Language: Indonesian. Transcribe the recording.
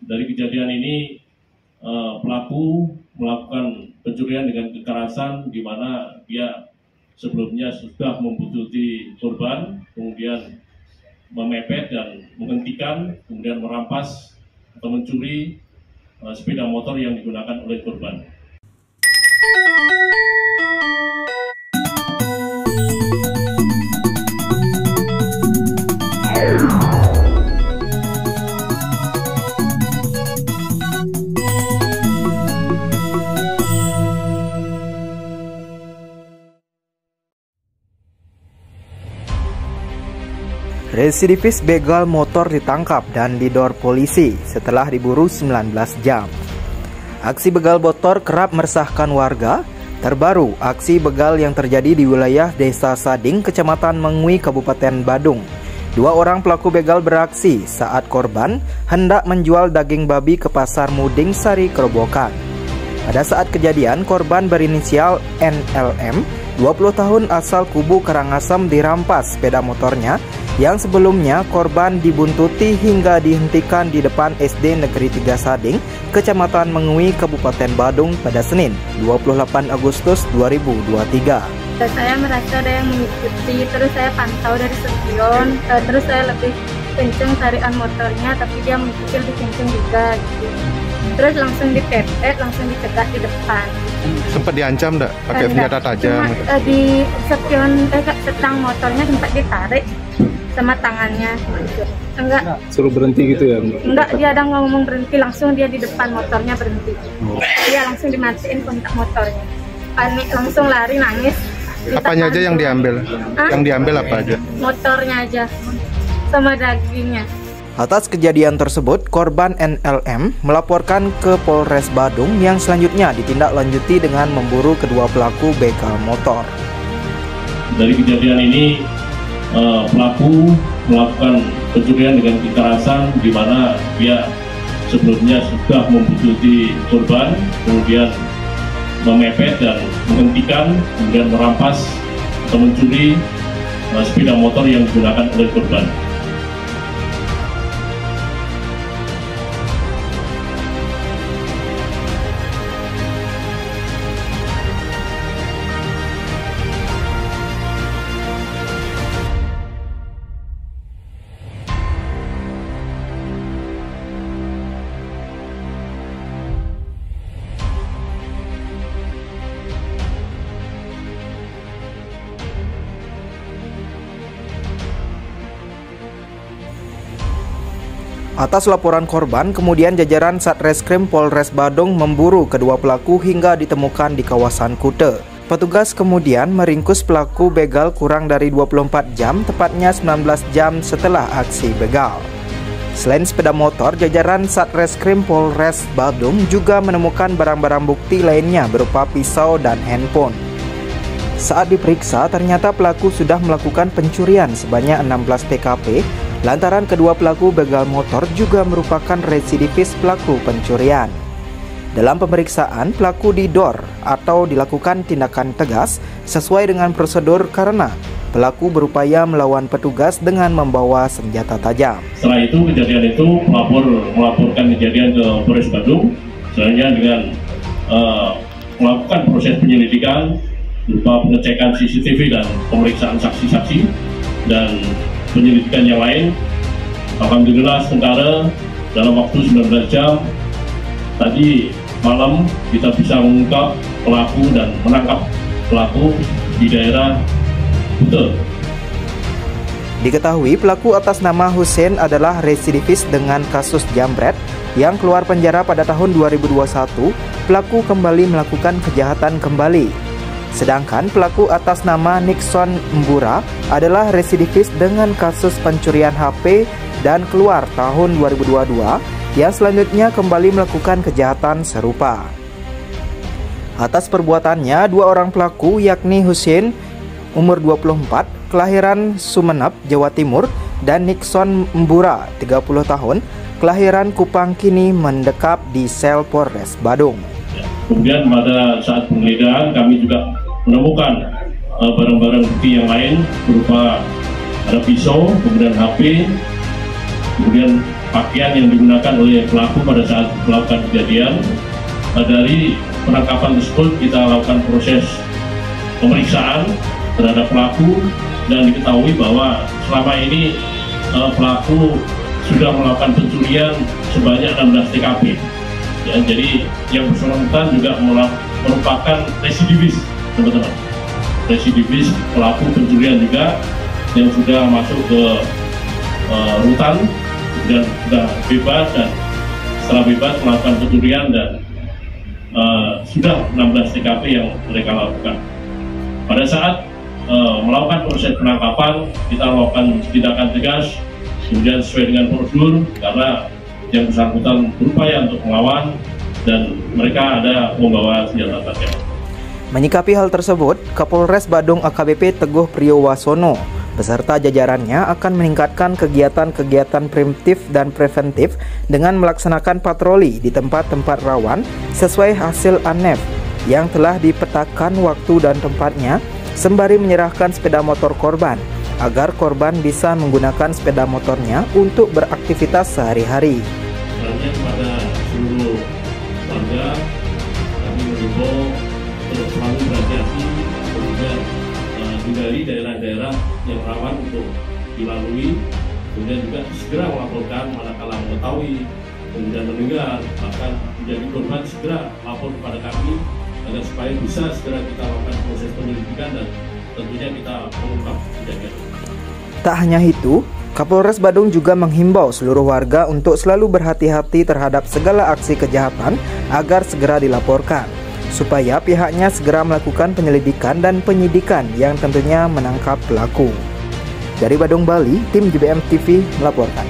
Dari kejadian ini pelaku melakukan pencurian dengan kekerasan di mana dia sebelumnya sudah membuntuti korban, kemudian memepet dan menghentikan, kemudian merampas atau mencuri sepeda motor yang digunakan oleh korban. Residivis begal motor ditangkap dan didor polisi setelah diburu 19 jam. Aksi begal motor kerap meresahkan warga. Terbaru, aksi begal yang terjadi di wilayah Desa Sading, Kecamatan Mengui, Kabupaten Badung. 2 orang pelaku begal beraksi saat korban hendak menjual daging babi ke Pasar Muding Sari, Kerobokan. Pada saat kejadian, korban berinisial NLM, 20 tahun asal Kubu Karangasem, dirampas sepeda motornya yang sebelumnya korban dibuntuti hingga dihentikan di depan SD Negeri 3 Sading, Kecamatan Mengui, Kabupaten Badung pada Senin 28 Agustus 2023. Saya merasa ada yang mengikuti, terus saya pantau dari spion, terus saya lebih kenceng tarikan motornya, tapi dia mengikuti lebih kenceng juga gitu. Terus langsung dipepet, langsung dicegat di depan. Sempat diancam enggak pakai senjata tajam? Di spion setang motornya sempat ditarik sama tangannya gitu. Enggak Suruh berhenti gitu ya? Enggak, dia ada ngomong berhenti, langsung dia di depan motornya berhenti. Dia langsung dimatiin kontak motornya. Panik, langsung lari, nangis. Apanya aja yang diambil? Yang diambil apa aja? Motornya aja sama dagingnya. Atas kejadian tersebut, korban NLM melaporkan ke Polres Badung yang selanjutnya ditindaklanjuti dengan memburu kedua pelaku begal motor. Dari kejadian ini, pelaku melakukan pencurian dengan kekerasan di mana dia sebelumnya sudah membuntuti korban, kemudian memepet dan menghentikan, kemudian merampas atau mencuri sepeda motor yang digunakan oleh korban. Atas laporan korban, kemudian jajaran Satreskrim Polres Badung memburu kedua pelaku hingga ditemukan di kawasan Kute. Petugas kemudian meringkus pelaku begal kurang dari 24 jam, tepatnya 19 jam setelah aksi begal. Selain sepeda motor, jajaran Satreskrim Polres Badung juga menemukan barang-barang bukti lainnya berupa pisau dan handphone. Saat diperiksa, ternyata pelaku sudah melakukan pencurian sebanyak 16 TKP, lantaran kedua pelaku begal motor juga merupakan residivis pelaku pencurian. Dalam pemeriksaan, pelaku didor atau dilakukan tindakan tegas sesuai dengan prosedur karena pelaku berupaya melawan petugas dengan membawa senjata tajam. Setelah itu, kejadian itu melaporkan kejadian ke Polres Badung, selanjutnya dengan melakukan proses penyelidikan berupa pengecekan CCTV dan pemeriksaan saksi-saksi dan penyelidikan yang lain. Alhamdulillah sementara dalam waktu 19 jam tadi malam kita bisa mengungkap pelaku dan menangkap pelaku di daerah Kute. Diketahui pelaku atas nama Hussein adalah residivis dengan kasus jambret yang keluar penjara pada tahun 2021. Pelaku kembali melakukan kejahatan kembali. Sedangkan pelaku atas nama Nixon Mbura adalah residivis dengan kasus pencurian HP dan keluar tahun 2022 yang selanjutnya kembali melakukan kejahatan serupa. Atas perbuatannya, 2 orang pelaku yakni Hussein umur 24, kelahiran Sumeneb, Jawa Timur, dan Nixon Mbura 30 tahun, kelahiran Kupang, kini mendekap di sel Polres Badung. Kemudian pada saat penggeledahan kami juga menemukan barang-barang bukti yang lain berupa ada pisau, kemudian HP, kemudian pakaian yang digunakan oleh pelaku pada saat melakukan kejadian. Dari penangkapan tersebut kita lakukan proses pemeriksaan terhadap pelaku dan diketahui bahwa selama ini pelaku sudah melakukan pencurian sebanyak 16 TKP. Ya, jadi yang bersangkutan juga merupakan residivis, teman-teman. Residivis pelaku pencurian juga yang sudah masuk ke rutan dan sudah bebas, dan setelah bebas melakukan pencurian dan sudah 16 TKP yang mereka lakukan. Pada saat melakukan proses penangkapan, kita melakukan tindakan tegas, kemudian sesuai dengan prosedur, karena yang bersangkutan berupaya untuk melawan dan mereka ada membawa senjata tajam. Menyikapi hal tersebut, Kapolres Badung AKBP Teguh Priyowasono beserta jajarannya akan meningkatkan kegiatan-kegiatan preemptif dan preventif dengan melaksanakan patroli di tempat-tempat rawan sesuai hasil ANEF yang telah dipetakan waktu dan tempatnya, sembari menyerahkan sepeda motor korban agar korban bisa menggunakan sepeda motornya untuk beraktivitas sehari-hari. Selanjutnya kepada seluruh warga, kami mengimbau untuk selalu berhati-hati, kemudian hindari daerah-daerah yang rawan untuk dilalui, kemudian juga segera melaporkan manakala mengetahui, kemudian mendengar, bahkan menjadi korban segera lapor kepada kami agar supaya bisa segera kita lakukan proses penyelidikan dan tentunya kita mengungkap kejadian. Tak hanya itu, Kapolres Badung juga menghimbau seluruh warga untuk selalu berhati-hati terhadap segala aksi kejahatan agar segera dilaporkan, supaya pihaknya segera melakukan penyelidikan dan penyidikan yang tentunya menangkap pelaku. Dari Badung, Bali, tim JBM TV melaporkan.